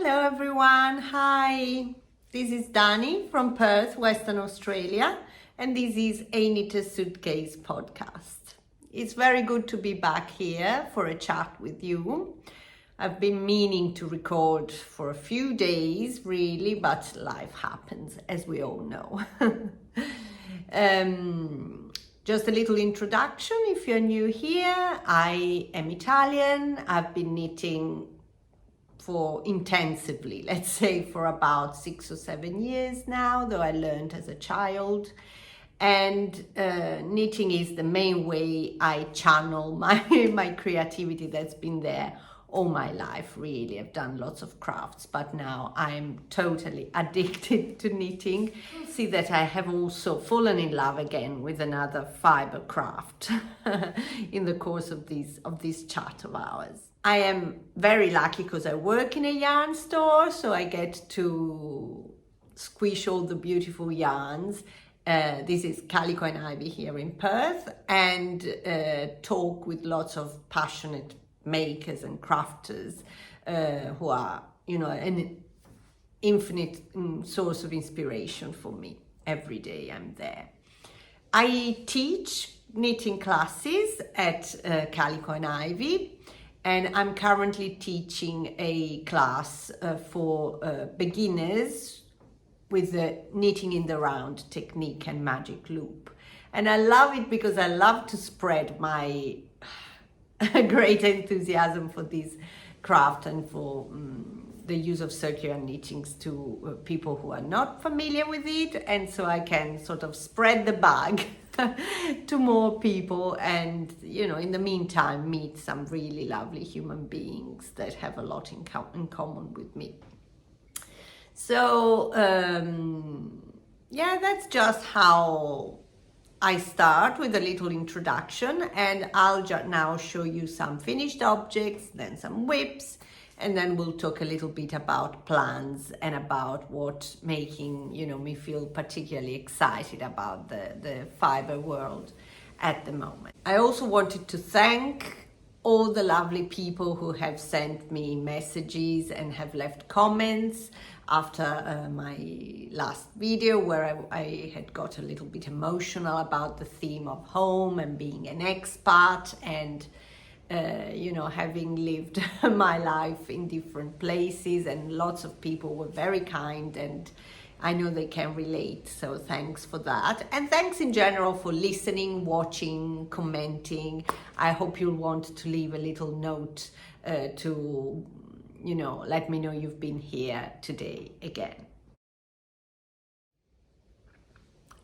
Hello everyone, hi. This is Dani from Perth, Western Australia, and this is A Knitter's Suitcase podcast. It's very good to be back here for a chat with you. I've been meaning to record for a few days really, but life happens, as we all know. Just a little introduction if you're new here. I am Italian. I've been knitting intensively, let's say, for about 6 or 7 years now, though I learned as a child. And knitting is the main way I channel my creativity that's been there all my life, really. I've done lots of crafts, but now I'm totally addicted to knitting. See that I have also fallen in love again with another fiber craft in the course of this chat of ours. I am very lucky because I work in a yarn store, so I get to squish all the beautiful yarns. This is Calico and Ivy here in Perth, and talk with lots of passionate makers and crafters who are, an infinite source of inspiration for me. Every day I'm there. I teach knitting classes at Calico and Ivy, and I'm currently teaching a class for beginners with the knitting in the round technique and magic loop. And I love it because I love to spread my great enthusiasm for this craft and for the use of circular knittings to people who are not familiar with it, and so I can sort of spread the bug to more people, and in the meantime meet some really lovely human beings that have a lot in common with me. So that's just how I start, with a little introduction, and I'll now show you some finished objects, then some whips, and then we'll talk a little bit about plans and about what making me feel particularly excited about the fiber world at the moment. I also wanted to thank all the lovely people who have sent me messages and have left comments after my last video, where I had got a little bit emotional about the theme of home and being an expat, and having lived my life in different places, and lots of people were very kind, and I know they can relate, so thanks for that. And thanks in general for listening, watching, commenting. I hope you'll want to leave a little note to let me know you've been here today again.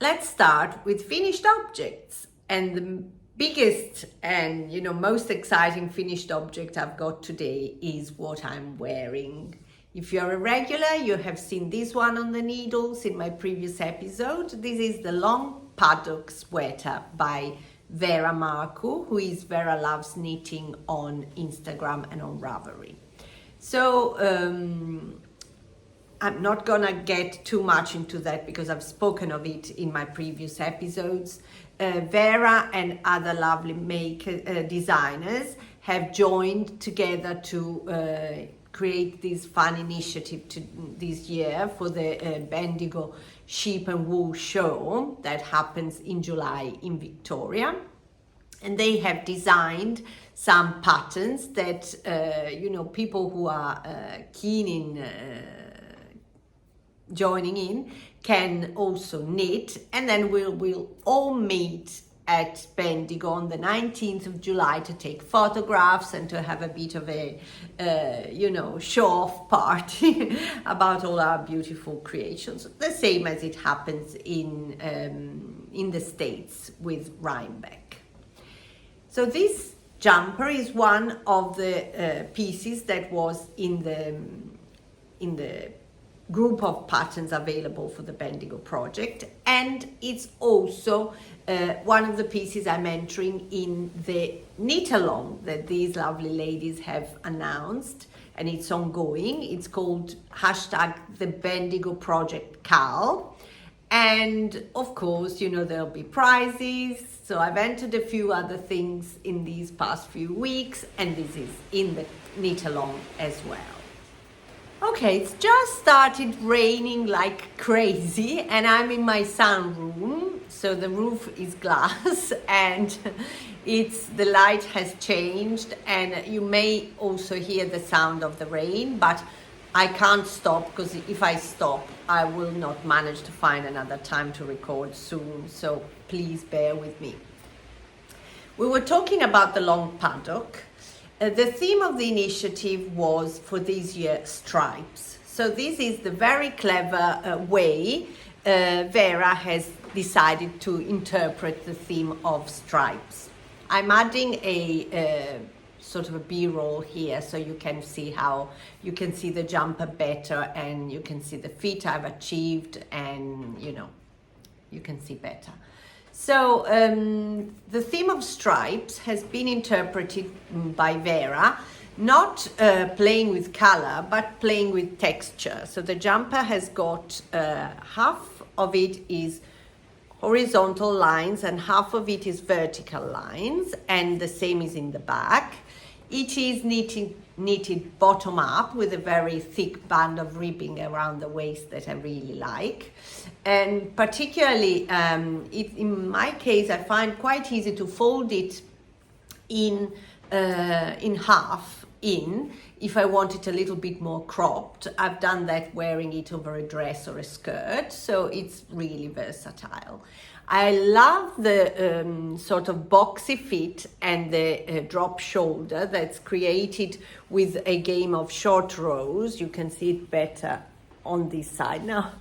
Let's start with finished objects, and the biggest and most exciting finished object I've got today is what I'm wearing. If you're a regular, you have seen this one on the needles in my previous episode. This is the long Paddock sweater by Vera Marcu, who is Vera Loves Knitting on Instagram and on Ravelry. So I'm not gonna get too much into that because I've spoken of it in my previous episodes. Vera and other lovely designers have joined together to create this fun initiative this year for the Bendigo Sheep and Wool Show that happens in July in Victoria. And they have designed some patterns that people who are keen in joining in can also knit, and then we'll all meet at Bendigo on the 19th of July to take photographs and to have a bit of a show-off party about all our beautiful creations, the same as it happens in the States with Rhinebeck. So this jumper is one of the pieces that was in the group of patterns available for the Bendigo Project, and it's also one of the pieces I'm entering in the knit along that these lovely ladies have announced, and it's ongoing. It's called #the Bendigo Project Cal, and of course there'll be prizes. So I've entered a few other things in these past few weeks, and this is in the knit along as well. Okay, it's just started raining like crazy and I'm in my sunroom. So the roof is glass and the light has changed, and you may also hear the sound of the rain, but I can't stop, because if I stop, I will not manage to find another time to record soon. So please bear with me. We were talking about the long paddock. The theme of the initiative was for this year stripes. So this is the very clever way Vera has decided to interpret the theme of stripes. I'm adding a sort of a B-roll here so you can see how you can see the jumper better, and you can see the fit I've achieved, and you can see better. So the theme of stripes has been interpreted by Vera, not playing with color, but playing with texture. So the jumper has got half of it is horizontal lines and half of it is vertical lines, and the same is in the back. It is knitted bottom up with a very thick band of ribbing around the waist that I really like. And particularly in my case, I find quite easy to fold it in half if I want it a little bit more cropped. I've done that wearing it over a dress or a skirt, so it's really versatile. I love the sort of boxy fit and the drop shoulder that's created with a game of short rows. You can see it better on this side. Now,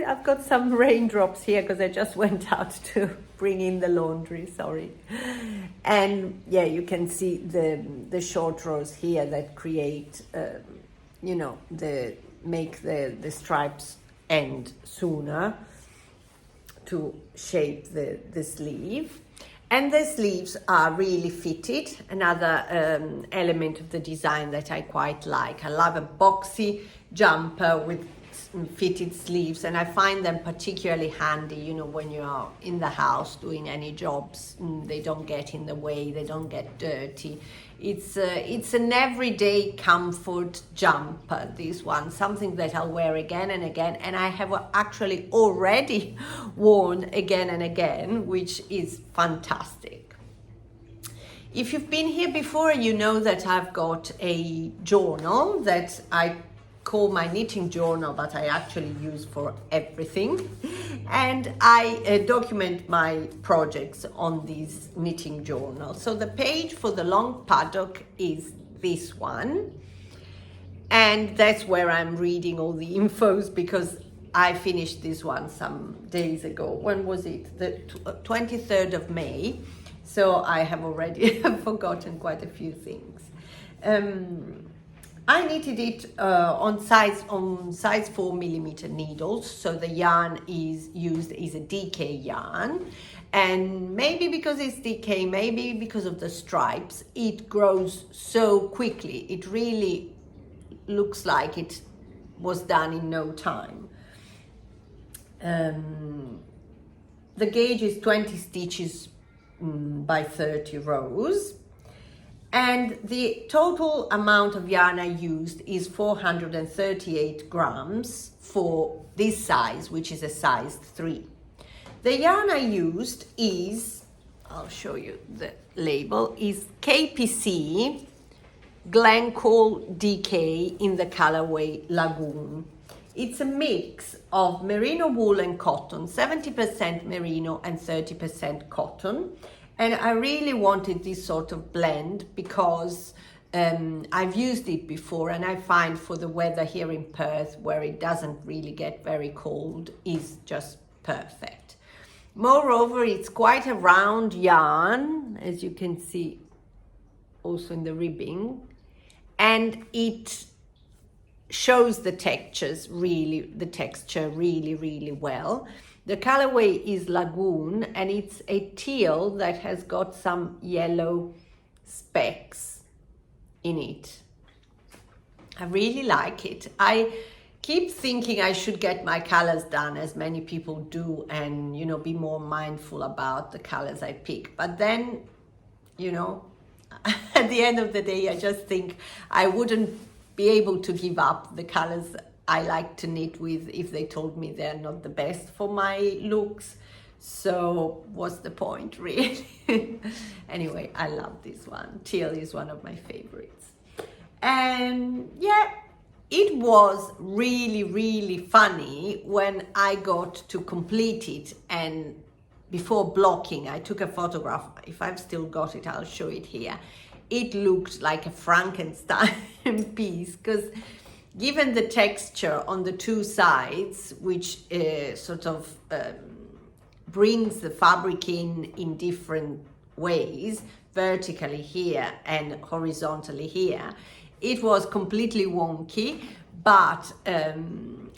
I've got some raindrops here because I just went out to bring in the laundry, sorry. And yeah, you can see the short rows here that create, make the stripes end sooner to shape the sleeve. And the sleeves are really fitted, another element of the design that I quite like. I love a boxy jumper with fitted sleeves, and I find them particularly handy, when you are in the house doing any jobs. They don't get in the way, they don't get dirty. It's an everyday comfort jumper, this one, something that I'll wear again and again, and I have actually already worn again and again, which is fantastic. If you've been here before, you know that I've got a journal that I call my knitting journal, but I actually use for everything, and I document my projects on this knitting journal. So the page for the long paddock is this one, and that's where I'm reading all the infos, because I finished this one some days ago. When was it? The 23rd of May. So I have already forgotten quite a few things. I knitted it on size 4mm needles, so the yarn is used is a DK yarn, and maybe because it's DK, maybe because of the stripes, it grows so quickly. It really looks like it was done in no time. The gauge is 20 stitches by 30 rows. And the total amount of yarn I used is 438 grams for this size, which is a size 3. The yarn I used is, I'll show you the label, is KPC Glencoe DK in the colorway Lagoon. It's a mix of merino wool and cotton, 70% merino and 30% cotton. And I really wanted this sort of blend because I've used it before, and I find for the weather here in Perth, where it doesn't really get very cold, is just perfect. Moreover, it's quite a round yarn, as you can see also in the ribbing, and it shows the texture really, really well. The colorway is Lagoon, and it's a teal that has got some yellow specks in it. I really like it. I keep thinking I should get my colors done, as many people do, and be more mindful about the colors I pick. But then, at the end of the day, I just think I wouldn't be able to give up the colors I like to knit with if they told me they're not the best for my looks. So what's the point, really? Anyway, I love this one. Teal is one of my favorites. And yeah, it was really, really funny when I got to complete it, and before blocking, I took a photograph. If I've still got it, I'll show it here. It looked like a Frankenstein piece, because given the texture on the two sides, which sort of brings the fabric in different ways, vertically here and horizontally here, it was completely wonky, but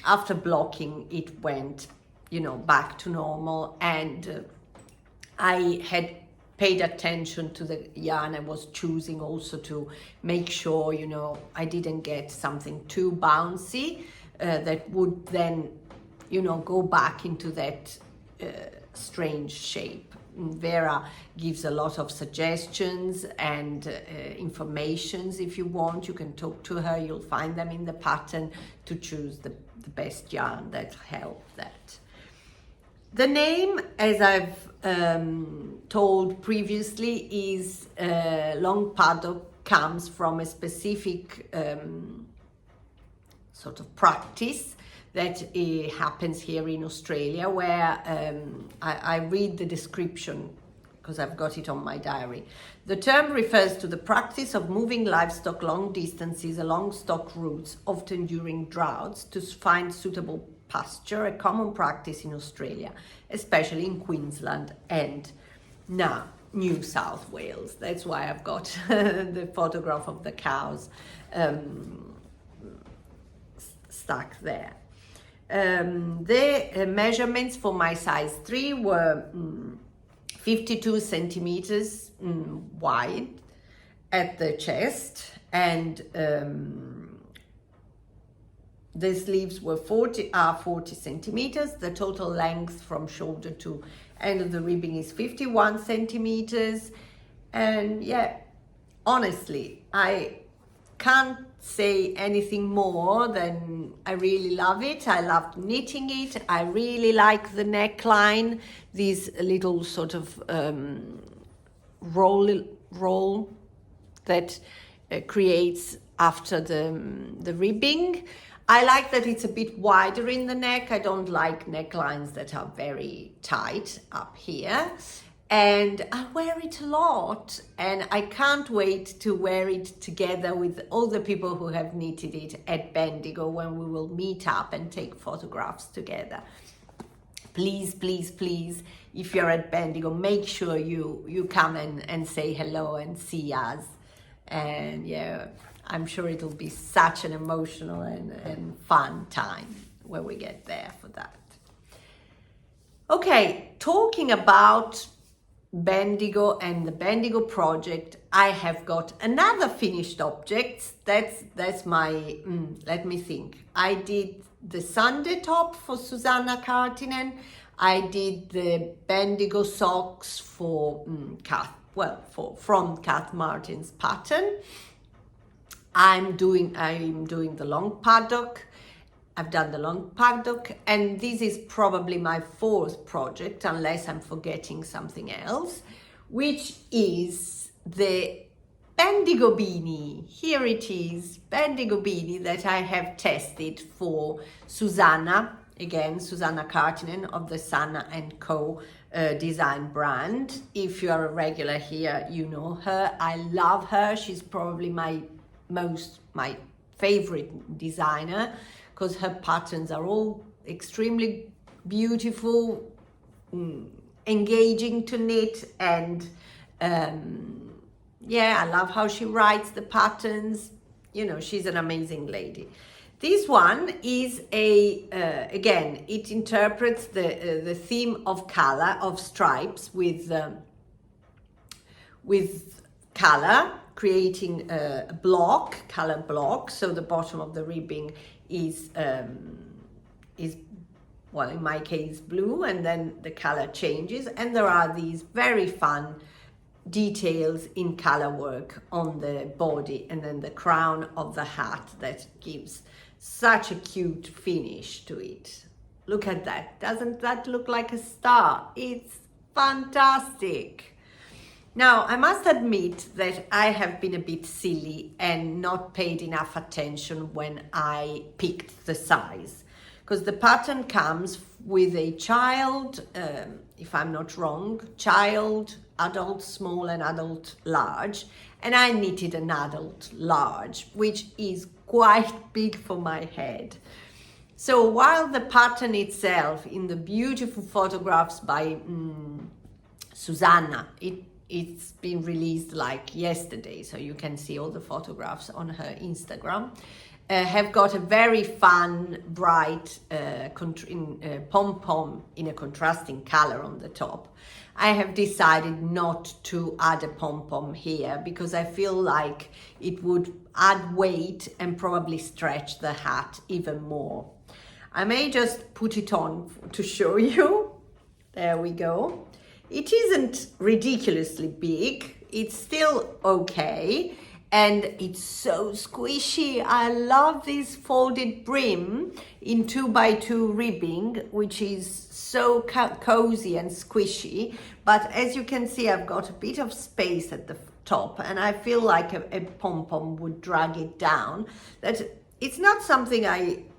after blocking, it went, you know, back to normal. And I had paid attention to the yarn I was choosing, also to make sure, you know, I didn't get something too bouncy that would then, you know, go back into that strange shape. Vera gives a lot of suggestions and informations. If you want, you can talk to her. You'll find them in the pattern to choose the best yarn that help that. The name, as I've told previously, is long paddock, comes from a specific sort of practice that happens here in Australia, where I read the description because I've got it on my diary. The term refers to the practice of moving livestock long distances along stock routes, often during droughts, to find suitable pasture, a common practice in Australia, especially in Queensland and now New South Wales. That's why I've got the photograph of the cows stuck there. The measurements for my size 3 were 52 centimeters wide at the chest, and the sleeves were 40 centimeters. The total length from shoulder to end of the ribbing is 51 centimeters. And yeah, honestly, I can't say anything more than I really love it. I loved knitting it. I really like the neckline, these little sort of roll that creates after the ribbing. I like that it's a bit wider in the neck. I don't like necklines that are very tight up here. And I wear it a lot, and I can't wait to wear it together with all the people who have knitted it at Bendigo when we will meet up and take photographs together. Please, please, please, if you're at Bendigo, make sure you come and say hello and see us. And yeah, I'm sure it'll be such an emotional and fun time when we get there for that. Okay, talking about Bendigo and the Bendigo Project, I have got another finished object. That's my, let me think. I did the Sunday top for Susanna Kaartinen. I did the Bendigo socks for from Kath Martin's pattern. I'm doing the long paddock. I've done the long paddock, and this is probably my 4th project, unless I'm forgetting something else, which is the Bendigo beanie. Here it is, Bendigo beanie that I have tested for Susanna, again, Susanna Kaartinen of the Sanna & Co. design brand. If you are a regular here, you know her. I love her. She's probably my favorite designer, because her patterns are all extremely beautiful, engaging to knit, and yeah, I love how she writes the patterns. You know, she's an amazing lady. This one is again, it interprets the theme of color, of stripes with color, creating a color block. So the bottom of the ribbing is well, in my case blue, and then the color changes, and there are these very fun details in color work on the body, and then the crown of the hat that gives such a cute finish to it. Look at that. Doesn't that look like a star? It's fantastic. Now, I must admit that I have been a bit silly and not paid enough attention when I picked the size, because the pattern comes with a child, if I'm not wrong, child, adult small and adult large, and I knitted an adult large, which is quite big for my head. So while the pattern itself, in the beautiful photographs by Susanna, it's been released like yesterday, so you can see all the photographs on her Instagram, have got a very fun, bright pom-pom in a contrasting color on the top. I have decided not to add a pom-pom here because I feel like it would add weight and probably stretch the hat even more. I may just put it on to show you. There we go. It isn't ridiculously big. It's still okay. And it's so squishy. I love this folded brim in 2x2 ribbing, which is so cozy and squishy. But as you can see, I've got a bit of space at the top, and I feel like a pom-pom would drag it down. That it's not something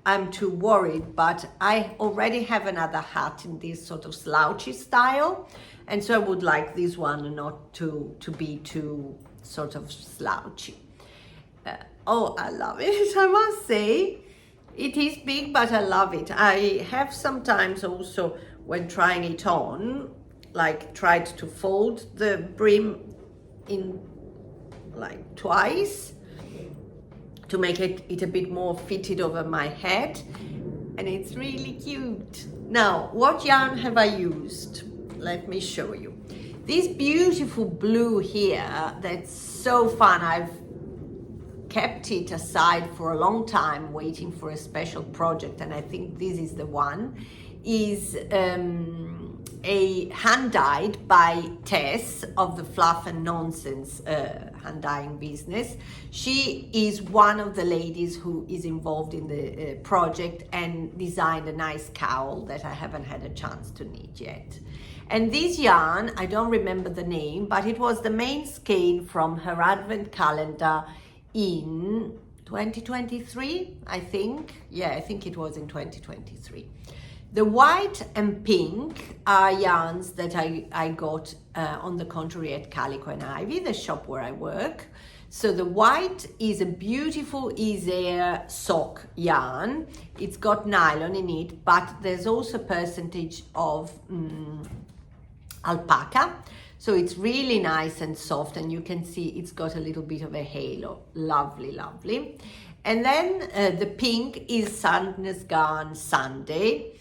I'm too worried, but I already have another hat in this sort of slouchy style. And so I would like this one not to be too sort of slouchy. Oh, I love it, I must say. It is big, but I love it. I have sometimes also, when trying it on, like tried to fold the brim in like twice to make it a bit more fitted over my head, and it's really cute. Now, what yarn have I used? Let me show you. This beautiful blue here, that's so fun. I've kept it aside for a long time, waiting for a special project, and I think this is the one, is a hand-dyed by Tess of the Fluff and Nonsense hand-dyeing business. She is one of the ladies who is involved in the project and designed a nice cowl that I haven't had a chance to knit yet. And this yarn, I don't remember the name, but it was the main skein from her advent calendar in 2023, I think. Yeah, I think it was in 2023. The white and pink are yarns that I got on the contrary at Calico and Ivy, the shop where I work. So the white is a beautiful Isair sock yarn. It's got nylon in it, but there's also a percentage of alpaca. So it's really nice and soft, and you can see it's got a little bit of a halo. Lovely, lovely. And then the pink is Sandnes Garn Sunday.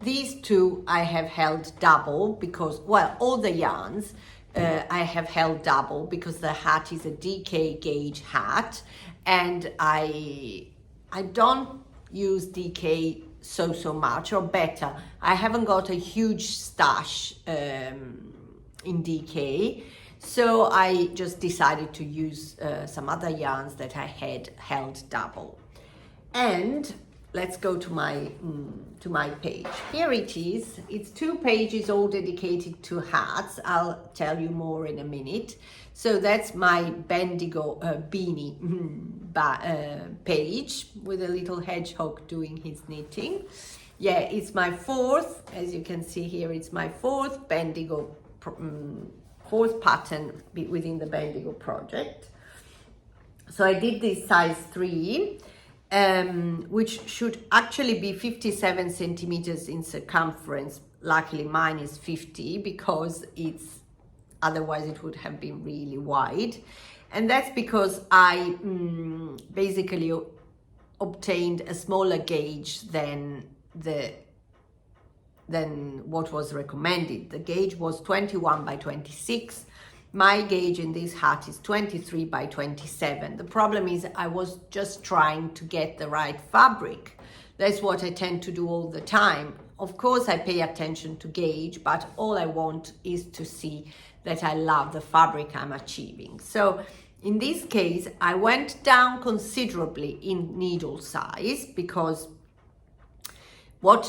These two I have held double because, well, all the yarns I have held double because the hat is a DK gauge hat, and I don't use DK so much, or better, I haven't got a huge stash in DK, so I just decided to use some other yarns that I had held double. And let's go to my page. Here it is. It's 2 pages all dedicated to hats. I'll tell you more in a minute. So that's my Bendigo beanie page with a little hedgehog doing his knitting. Yeah, it's my 4th, as you can see here, it's my 4th Bendigo, 4th pattern within the Bendigo project. So I did this size 3. Which should actually be 57 centimeters in circumference. Luckily mine is 50 because otherwise it would have been really wide. And that's because I basically obtained a smaller gauge than what was recommended. The gauge was 21 by 26. My gauge in this hat is 23 by 27. The problem is I was just trying to get the right fabric. That's what I tend to do all the time Of course, I pay attention to gauge, but all I want is to see that I love the fabric I'm achieving. So in this case, I went down considerably in needle size, because what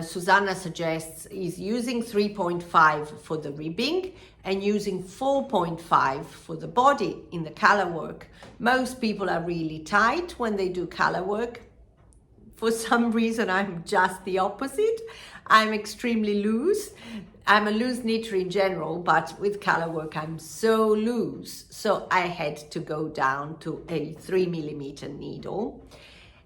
Susanna suggests is using 3.5 for the ribbing and using 4.5 for the body in the color work. Most people are really tight when they do color work. For some reason, I'm just the opposite. I'm extremely loose. I'm a loose knitter in general, but with color work, I'm so loose. So I had to go down to a 3mm needle.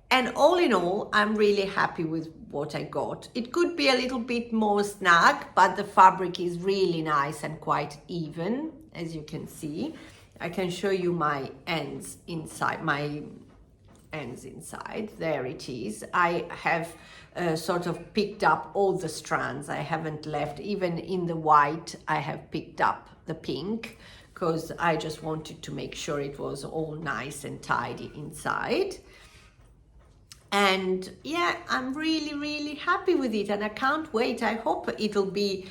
And all in all, I'm really happy with what I got. It could be a little bit more snug, but the fabric is really nice and quite even, as you can see. I can show you my ends inside, there it is. I have sort of picked up all the strands. I haven't left, even in the white, I have picked up the pink, because I just wanted to make sure it was all nice and tidy inside. And yeah, I'm really, really happy with it, and I can't wait. I hope it'll be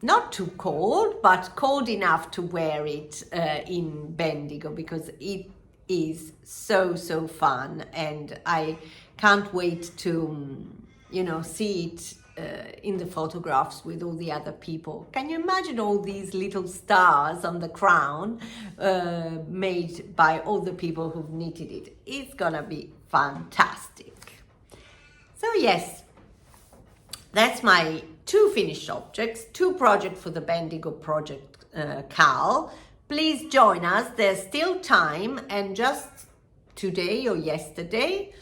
not too cold, but cold enough to wear it in Bendigo, because it is so fun, and I can't wait to see it in the photographs with all the other people. Can you imagine all these little stars on the crown made by all the people who've knitted it? It's gonna be fantastic. So yes, that's my 2 finished objects, 2 projects for the Bendigo Project Cal. Please join us, there's still time, and just today or yesterday,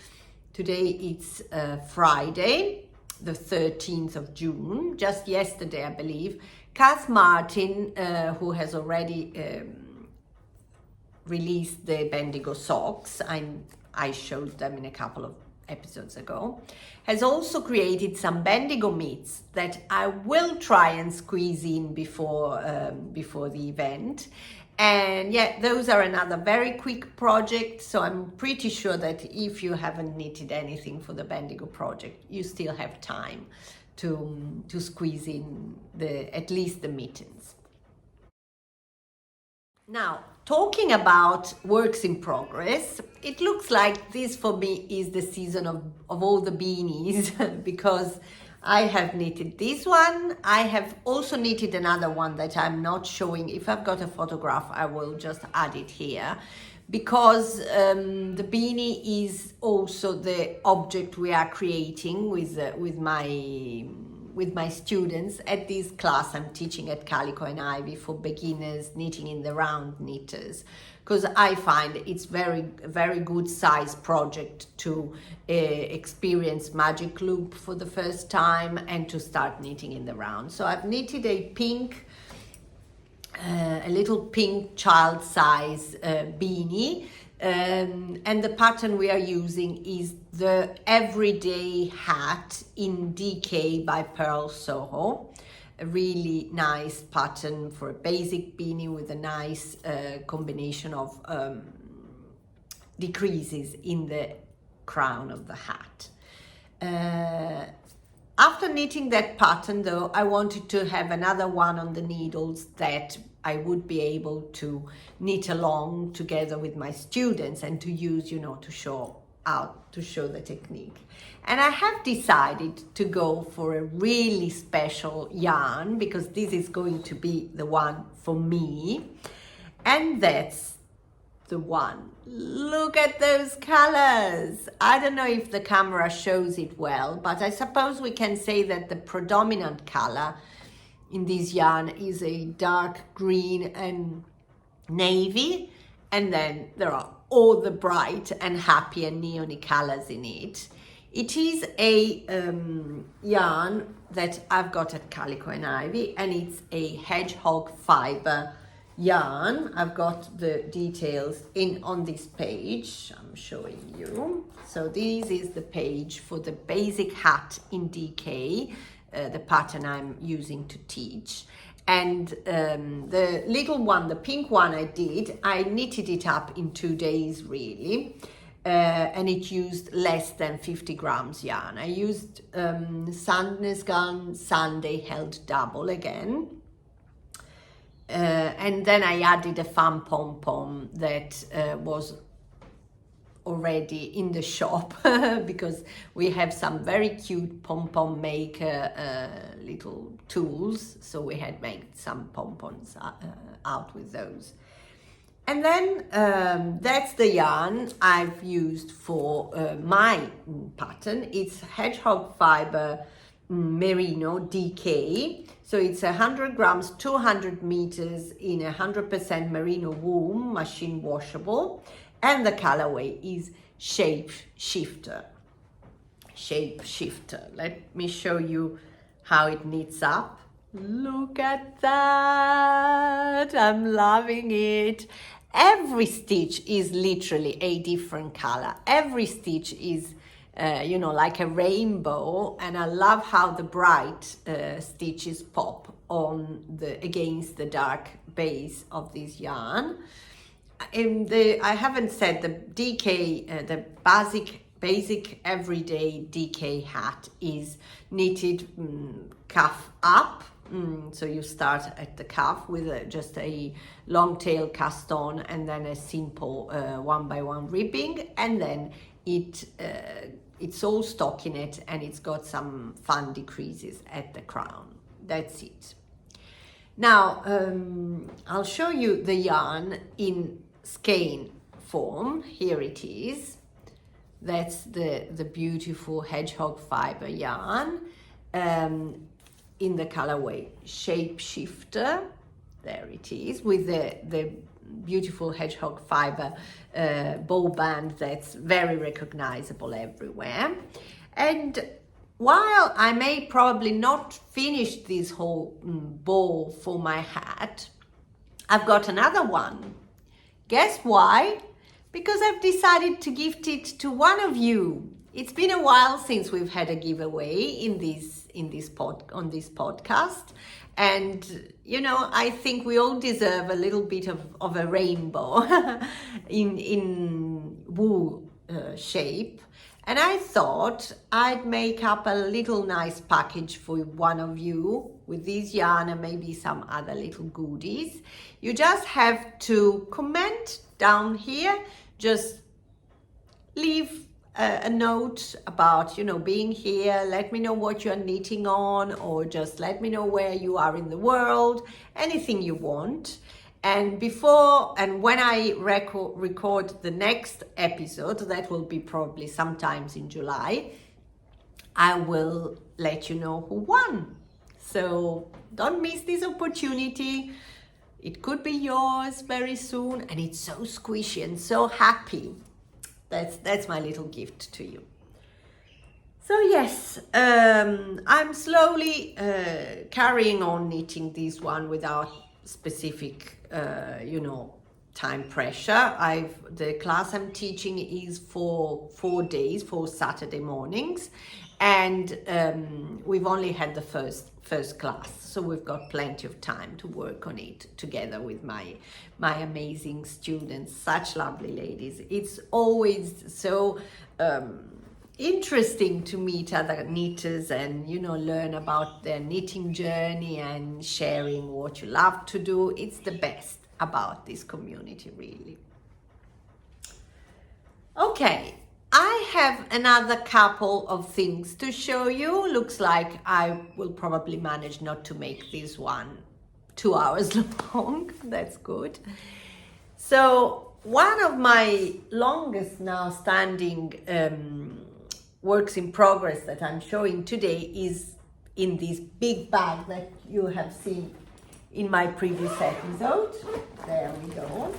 today it's Friday, the 13th of June, just yesterday I believe, Martin, who has already released the Bendigo socks, I showed them in a couple of episodes ago, has also created some Bendigo mitts that I will try and squeeze in before the event. And yeah, those are another very quick project, so I'm pretty sure that if you haven't knitted anything for the Bendigo project, you still have time to squeeze in at least the mittens. Now, talking about works in progress, it looks like this for me is the season of all the beanies because I have knitted this one. I have also knitted another one that I'm not showing. If I've got a photograph, I will just add it here, because the beanie is also the object we are creating with my students at this class I'm teaching at Calico and Ivy for beginners knitting in the round knitters, because I find it's very good size project to experience magic loop for the first time and to start knitting in the round. So I've knitted a little pink child size beanie, and the pattern we are using is the Everyday Hat in DK by Purl Soho. A really nice pattern for a basic beanie with a nice combination of decreases in the crown of the hat. After knitting that pattern though, I wanted to have another one on the needles that I would be able to knit along together with my students and to use, to show the technique. And I have decided to go for a really special yarn, because this is going to be the one for me, and that's the one. Look at those colors. I don't know if the camera shows it well, but I suppose we can say that the predominant color in this yarn is a dark green and navy, and then there are all the bright and happy and neony colors in it. It is a yarn that I've got at Calico and Ivy, and it's a Hedgehog Fiber yarn. I've got the details on this page I'm showing you. So this is the page for the basic hat in DK, the pattern I'm using to teach. And the little one, the pink one I knitted it up in 2 days really. and it used less than 50 grams yarn. I used Sandnes Garn Sunday held double again. And then I added a fun pom-pom that was already in the shop because we have some very cute pom-pom maker little tools, so we had made some pom-poms out with those. And then that's the yarn I've used for my pattern. It's Hedgehog Fiber merino DK. So it's 100 grams, 200 meters in 100% merino wool, machine washable. And the colorway is Shape Shifter. Shape Shifter. Let me show you how it knits up. Look at that. I'm loving it. Every stitch is literally a different color. Every stitch is you know, like a rainbow, and I love how the bright stitches pop on against the dark base of this yarn. I haven't said the DK, the basic everyday DK hat is knitted cuff up. So you start at the cuff with just a long tail cast on and then a simple 1x1 ribbing, and then it's all stockinette and it's got some fun decreases at the crown. That's it. Now I'll show you the yarn in skein form. Here it is. That's the beautiful Hedgehog Fiber yarn in the colorway Shape Shifter. There it is, with the beautiful Hedgehog Fiber bow band that's very recognizable everywhere. And while I may probably not finish this whole bow for my hat, I've got another one. Guess why? Because I've decided to gift it to one of you. It's been a while since we've had a giveaway on this podcast, and you know, I think we all deserve a little bit of a rainbow in wool shape, and I thought I'd make up a little nice package for one of you with this yarn and maybe some other little goodies. You just have to comment down here, just leave a note about, you know, being here, let me know what you're knitting on, or just let me know where you are in the world, anything you want. And when I record the next episode, that will be probably sometimes in July, I will let you know who won. So don't miss this opportunity. It could be yours very soon, and it's so squishy and so happy. That's my little gift to you. So yes, I'm slowly carrying on knitting this one without specific, you know, time pressure. The class I'm teaching is for 4 days, 4 Saturday mornings, and we've only had the first class, so we've got plenty of time to work on it together with my amazing students, such lovely ladies. It's always so interesting to meet other knitters and, you know, learn about their knitting journey and sharing what you love to do. It's the best about this community, really. Okay, I have another couple of things to show you. Looks like I will probably manage not to make this one 2 hours long. That's good. So one of my longest now standing works in progress that I'm showing today is in this big bag that you have seen in my previous episode. There we go.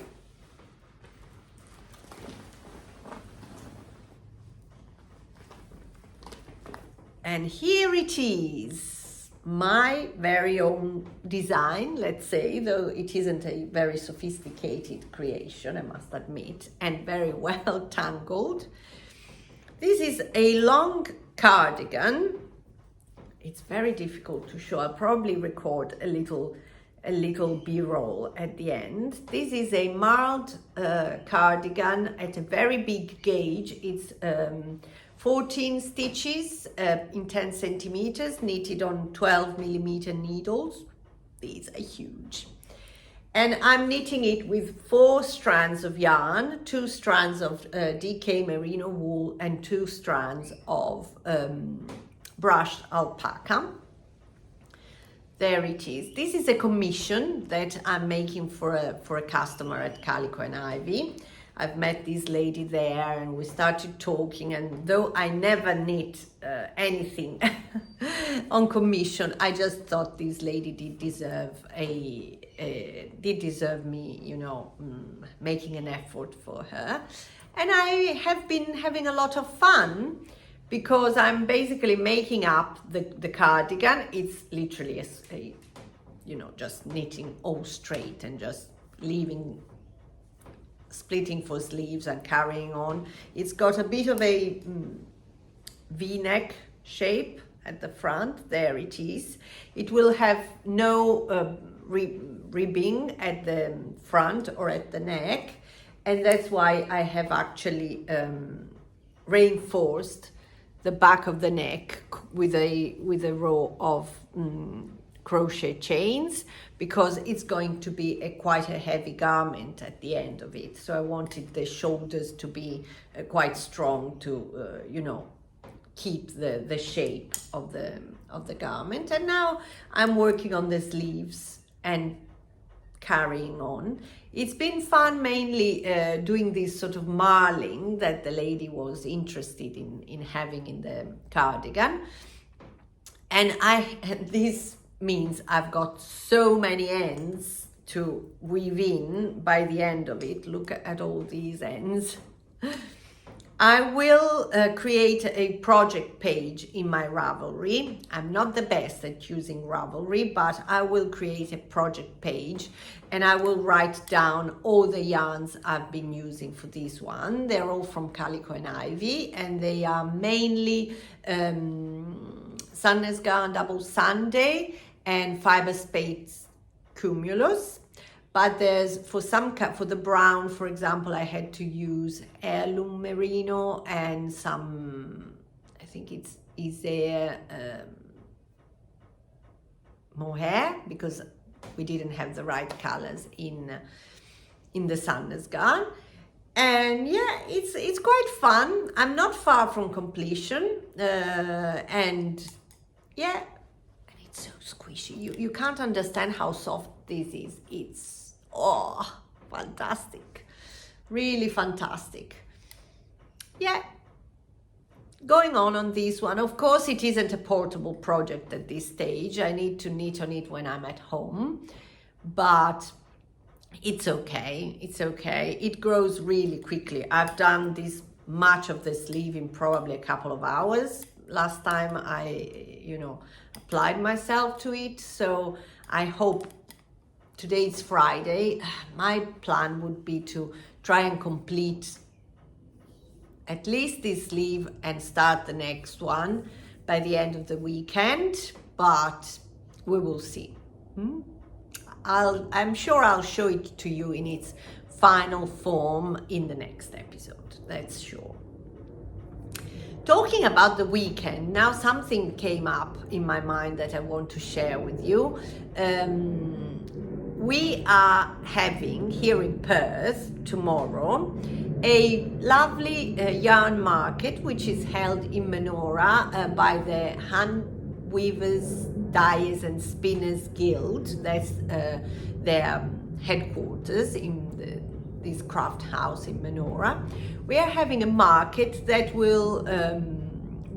And here it is, my very own design, let's say, though it isn't a very sophisticated creation, I must admit, and very well tangled. This is a long cardigan. It's very difficult to show. I'll probably record a little a little b-roll at the end. This is a marled cardigan at a very big gauge. It's 14 stitches in 10 centimeters, knitted on 12 millimeter needles. These are huge. And I'm knitting it with 4 strands of yarn, 2 strands of DK merino wool, and 2 strands of brushed alpaca. There it is. This is a commission that I'm making for a customer at Calico and Ivy. I've met this lady there and we started talking, and though I never knit anything on commission, I just thought this lady did deserve me, you know, making an effort for her. And I have been having a lot of fun because I'm basically making up the cardigan. It's literally a you know, just knitting all straight and just splitting for sleeves and carrying on. It's got a bit of a V-neck shape at the front. There it is. It will have no ribbing at the front or at the neck, and that's why I have actually reinforced the back of the neck with a row of crochet chains, because it's going to be quite a heavy garment at the end of it. So I wanted the shoulders to be quite strong to you know, keep the shape of the garment. And now I'm working on the sleeves and carrying on. It's been fun, mainly doing this sort of marling that the lady was interested in having in the cardigan. And this means I've got so many ends to weave in by the end of it. Look at all these ends. I will create a project page in my Ravelry. I'm not the best at using Ravelry, but I will create a project page and I will write down all the yarns I've been using for this one. They're all from Calico and Ivy, and they are mainly Sandnes Garn Double Sunday and Fiber Space Cumulus. But there's, for the brown, for example, I had to use heirloom merino and some, I think it's Isère mohair, because we didn't have the right colors in the Sandnes Garn. And yeah, it's quite fun. I'm not far from completion, and yeah, and it's so squishy. You can't understand how soft this is. It's fantastic, really fantastic. Yeah, going on this one. Of course, it isn't a portable project at this stage. I need to knit on it when I'm at home, but it's okay. It's okay. It grows really quickly. I've done this much of the sleeve in probably a couple of hours last time I, you know, applied myself to it. So I hope, today is Friday, my plan would be to try and complete at least this sleeve and start the next one by the end of the weekend, but we will see. I'm sure I'll show it to you in its final form in the next episode, that's sure. Talking about the weekend, now something came up in my mind that I want to share with you. We are having here in Perth tomorrow a lovely yarn market, which is held in Menora by the Hand Weavers, Dyers and Spinners Guild. That's their headquarters in this craft house in Menora. We are having a market that will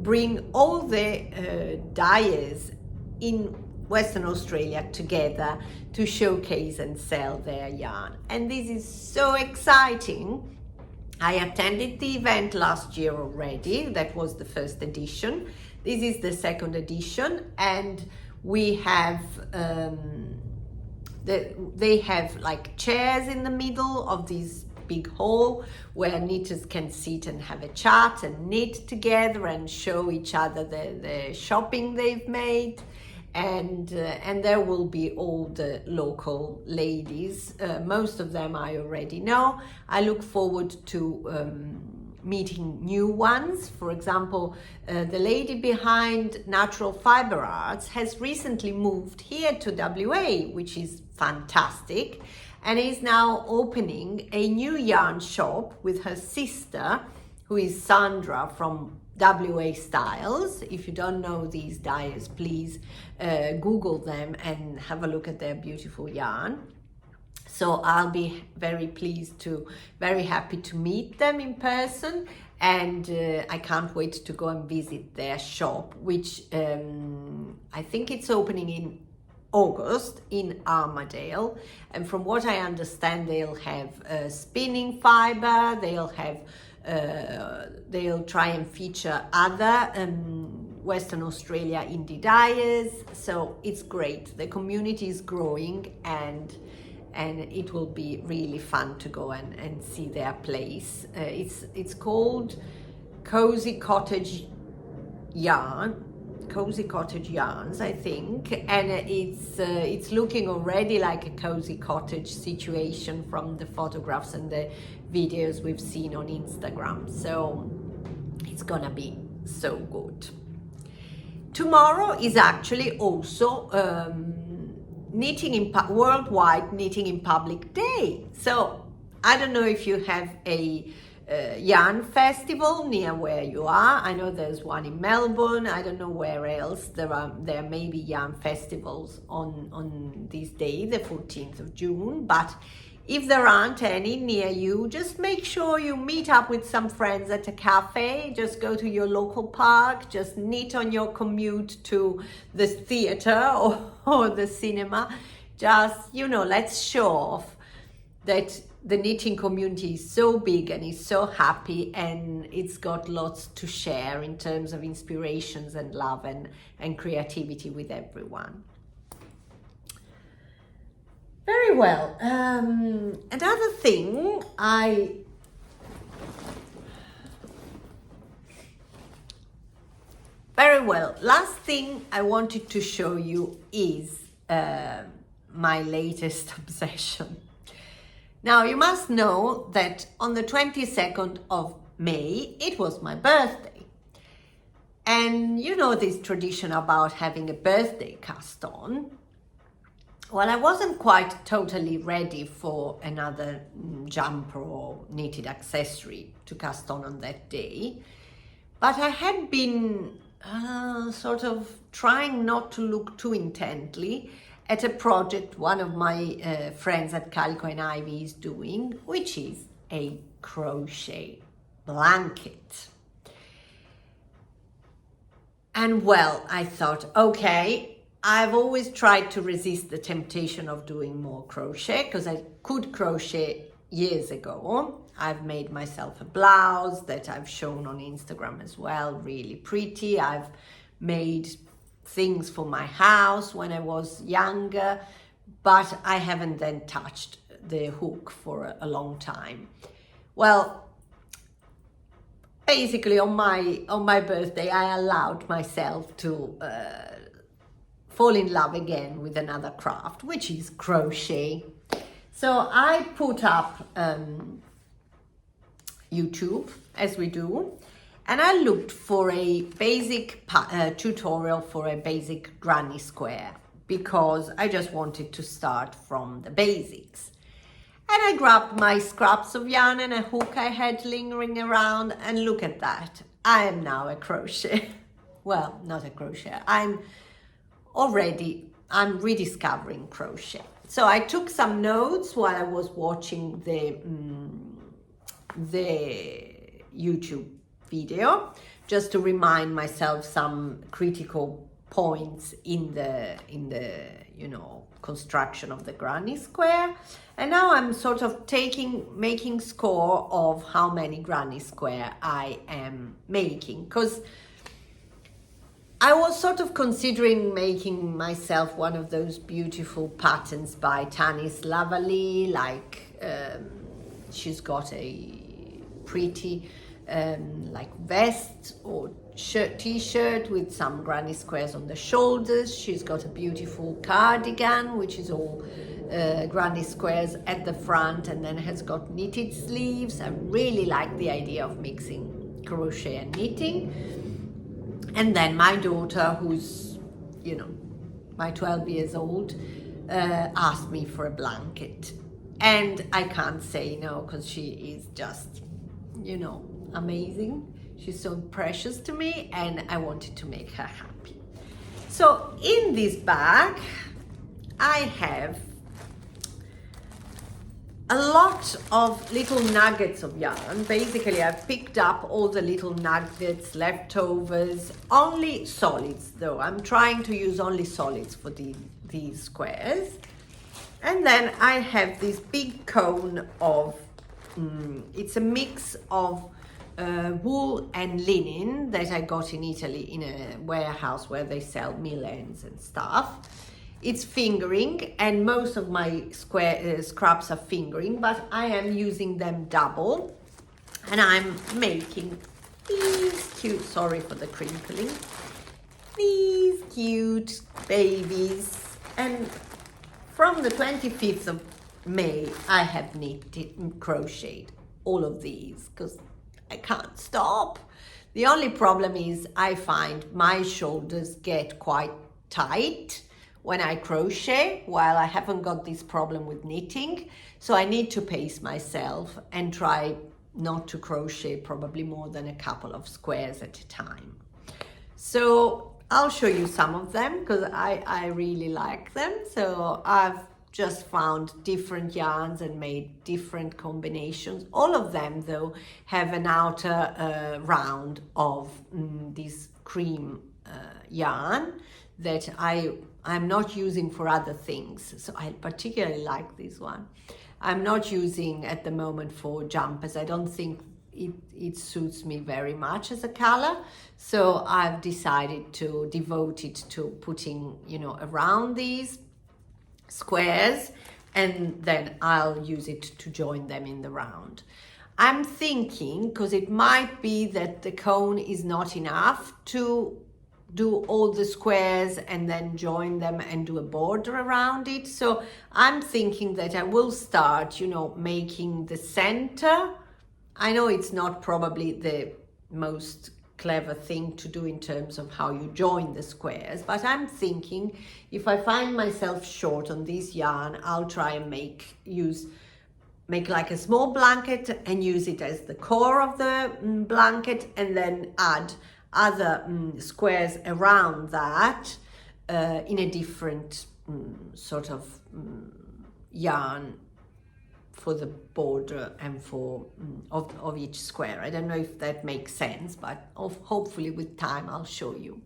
bring all the dyers in Western Australia together to showcase and sell their yarn. And this is so exciting. I attended the event last year already. That was the first edition. This is the second edition, and we have they have like chairs in the middle of this big hall where knitters can sit and have a chat and knit together and show each other the shopping they've made. and there will be all the local ladies. Most of them I already know. I look forward to meeting new ones. For example, the lady behind Natural Fiber Arts has recently moved here to WA, which is fantastic, and is now opening a new yarn shop with her sister, who is Sandra from WA Styles. If you don't know these dyers, please Google them and have a look at their beautiful yarn. So I'll be very happy to meet them in person, and I can't wait to go and visit their shop, which I think it's opening in August in Armadale. And from what I understand, they'll have spinning fiber, they'll try and feature other Western Australia indie dyers. So it's great. The community is growing, and it will be really fun to go and see their place. It's called Cozy Cottage Yarns, I think, and it's looking already like a cozy cottage situation from the photographs and the videos we've seen on Instagram. So it's gonna be so good. Tomorrow is actually also Worldwide Knitting in Public Day. So I don't know if you have a yarn festival near where you are. I know there's one in Melbourne. I don't know where else there may be yarn festivals on this day, the 14th of June. But if there aren't any near you, just make sure you meet up with some friends at a cafe. Just go to your local park, just knit on your commute to the theater or the cinema. Just, let's show off that the knitting community is so big and is so happy, and it's got lots to share in terms of inspirations and love and creativity with everyone. Very well. Another thing last thing I wanted to show you is my latest obsession. Now, you must know that on the 22nd of May, it was my birthday. And you know this tradition about having a birthday cast on. Well, I wasn't quite totally ready for another jumper or knitted accessory to cast on that day. But I had been sort of trying not to look too intently at a project one of my friends at Calico and Ivy is doing, which is a crochet blanket. And well, I thought, okay, I've always tried to resist the temptation of doing more crochet because I could crochet years ago. I've made myself a blouse that I've shown on Instagram as well, really pretty. I've made things for my house when I was younger, but I haven't then touched the hook for a long time. Well, basically on my birthday, I allowed myself to fall in love again with another craft, which is crochet. So I put up YouTube, as we do, and I looked for a basic tutorial for a basic granny square because I just wanted to start from the basics. And I grabbed my scraps of yarn and a hook I had lingering around, and look at that. I am now a crochet. Well, not a crochet. I'm rediscovering crochet. So I took some notes while I was watching the YouTube video, just to remind myself some critical points in the construction of the granny square. And now I'm sort of making score of how many granny square I am making, because I was sort of considering making myself one of those beautiful patterns by Tanis Lavalley, like she's got a pretty like vest or t-shirt with some granny squares on the shoulders. She's got a beautiful cardigan, which is all granny squares at the front, and then has got knitted sleeves. I really like the idea of mixing crochet and knitting. And then my daughter, who's, you know, my 12 years old, asked me for a blanket, and I can't say no, because she is just, you know, amazing. She's so precious to me, and I wanted to make her happy. So in this bag I have a lot of little nuggets of yarn. Basically, I've picked up all the little nuggets, leftovers, only solids though. I'm trying to use only solids for these squares. And then I have this big cone of, it's a mix of wool and linen that I got in Italy in a warehouse where they sell mill ends and stuff. It's fingering, and most of my scraps are fingering, but I am using them double, and I'm making these cute, sorry for the crinkling, these cute babies. And from the 25th of May I have crocheted all of these because I can't stop. The only problem is I find my shoulders get quite tight when I crochet, while I haven't got this problem with knitting. So I need to pace myself and try not to crochet probably more than a couple of squares at a time. So I'll show you some of them because I really like them. So I've just found different yarns and made different combinations. All of them though have an outer round of this cream yarn that I'm not using for other things. So I particularly like this one. I'm not using at the moment for jumpers. I don't think it suits me very much as a color. So I've decided to devote it to putting, you know, around these squares, and then I'll use it to join them in the round. I'm thinking, because it might be that the cone is not enough to do all the squares and then join them and do a border around it. So I'm thinking that I will start, you know, making the center. I know it's not probably the most clever thing to do in terms of how you join the squares, but I'm thinking if I find myself short on this yarn, I'll try and make like a small blanket and use it as the core of the blanket, and then add other squares around that in a different sort of yarn for the border and for of each square. I don't know if that makes sense, but hopefully with time I'll show you.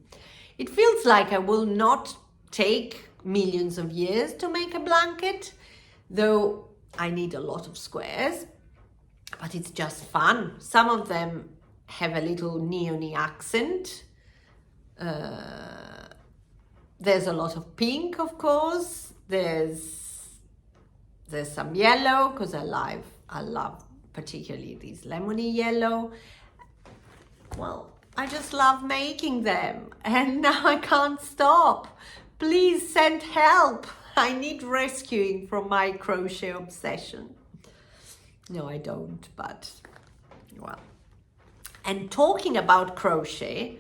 It feels like I will not take millions of years to make a blanket, though I need a lot of squares, but it's just fun. Some of them have a little neon accent. There's a lot of pink, of course. There's some yellow, because I love particularly this lemony yellow. Well, I just love making them, and now I can't stop. Please send help. I need rescuing from my crochet obsession. No, I don't, but well. And talking about crochet,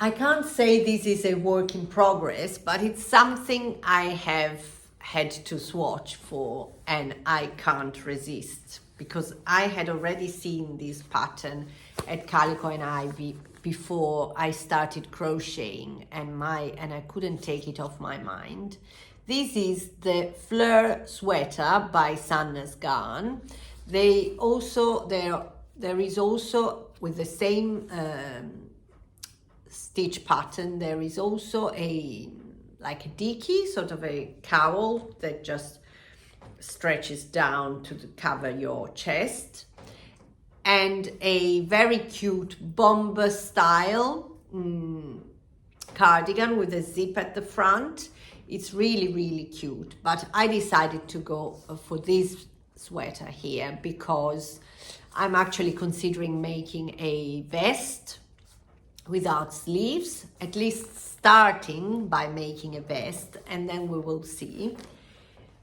I can't say this is a work in progress, but it's something I have had to swatch for, and I can't resist, because I had already seen this pattern at Calico and Ivy before I started crocheting, and I couldn't take it off my mind. This is the Fleur sweater by Sanna's Garn. There is also, with the same stitch pattern, there is also like a dicky, sort of a cowl that just stretches down to cover your chest, and a very cute bomber style cardigan with a zip at the front. It's really, really cute, but I decided to go for this sweater here because I'm actually considering making a vest without sleeves, at least starting by making a vest, and then we will see.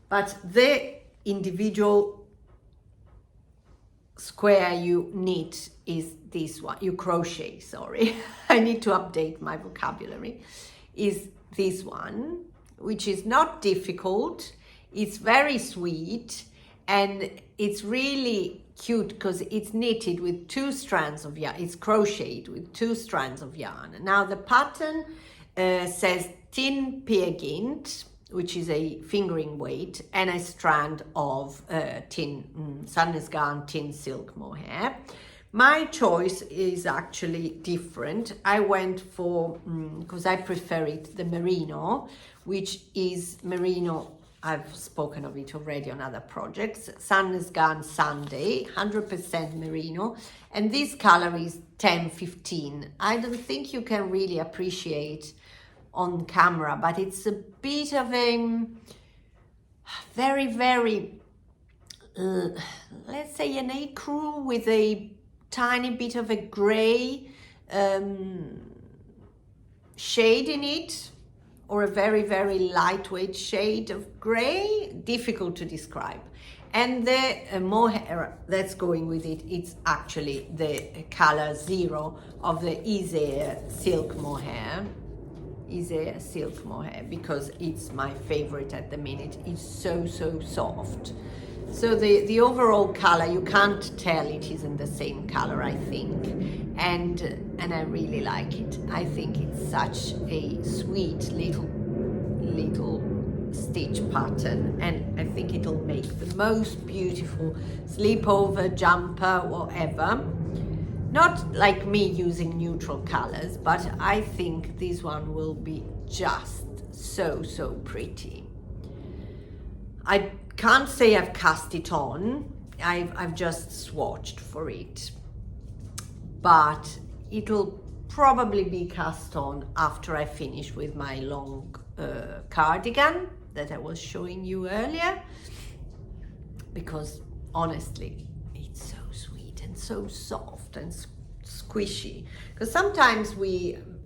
But the individual square you knit is this one, you crochet, sorry. I need to update my vocabulary, is this one, which is not difficult. It's very sweet, and it's really cute because it's knitted with 2 strands of yarn. It's crocheted with 2 strands of yarn. Now the pattern says tin peergynt, which is a fingering weight, and a strand of Sandnesgarn tin silk mohair. My choice is actually different. I went for, because I prefer it, the merino, which is merino. I've spoken of it already on other projects. Sandnesgarn Sunday, 100% merino, and this color is 1015. I don't think you can really appreciate on camera, but it's a bit of a very, very, let's say an ecru with a tiny bit of a gray shade in it, or a very, very lightweight shade of gray, difficult to describe. And the mohair that's going with it, it's actually the color 0 of the Isère silk mohair. Isère silk mohair, because it's my favorite at the minute. It's so, so soft. So the overall color, you can't tell it isn't the same color, I think. And I really like it. I think it's such a sweet little stitch pattern, and I think it'll make the most beautiful sleepover, jumper, whatever. Not like me using neutral colors, but I think this one will be just so, so pretty. I can't say I've cast it on. I've just swatched for it, but it'll probably be cast on after I finish with my long cardigan that I was showing you earlier, because honestly, it's so sweet and so soft and squishy. Because sometimes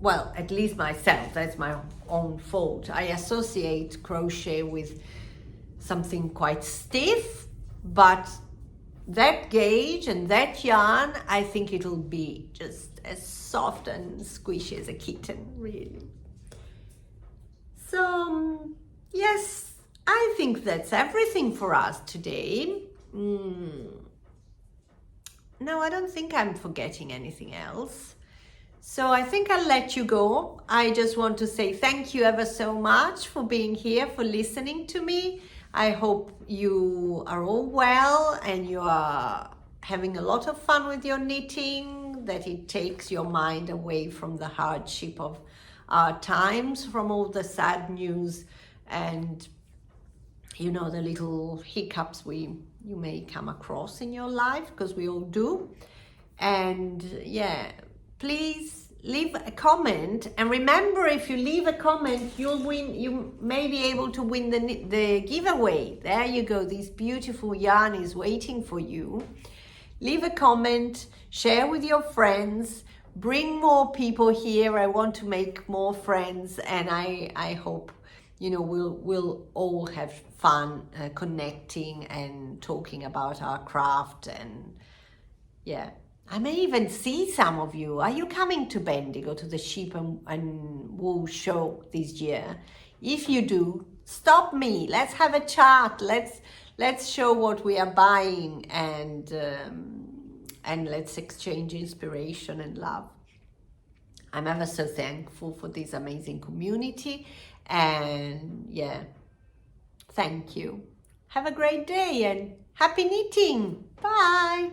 well, at least myself, that's my own fault, I associate crochet with something quite stiff, but that gauge and that yarn, I think it'll be just as soft and squishy as a kitten, really. So yes, I think that's everything for us today. No, I don't think I'm forgetting anything else. So I think I'll let you go. I just want to say thank you ever so much for being here, for listening to me. I hope you are all well and you are having a lot of fun with your knitting, that it takes your mind away from the hardship of our times, from all the sad news and, you know, the little hiccups you may come across in your life, because we all do. And yeah, please leave a comment, and remember, if you leave a comment, you may be able to win the giveaway. There you go, this beautiful yarn is waiting for you. Leave a comment, share with your friends, bring more people here. I want to make more friends, and I hope, you know, we'll all have fun connecting and talking about our craft. And yeah, I may even see some of you. Are you coming to Bendigo to the sheep and wool show this year? If you do, stop me. Let's have a chat. Let's show what we are buying, and let's exchange inspiration and love. I'm ever so thankful for this amazing community, and yeah, thank you. Have a great day and happy knitting. Bye.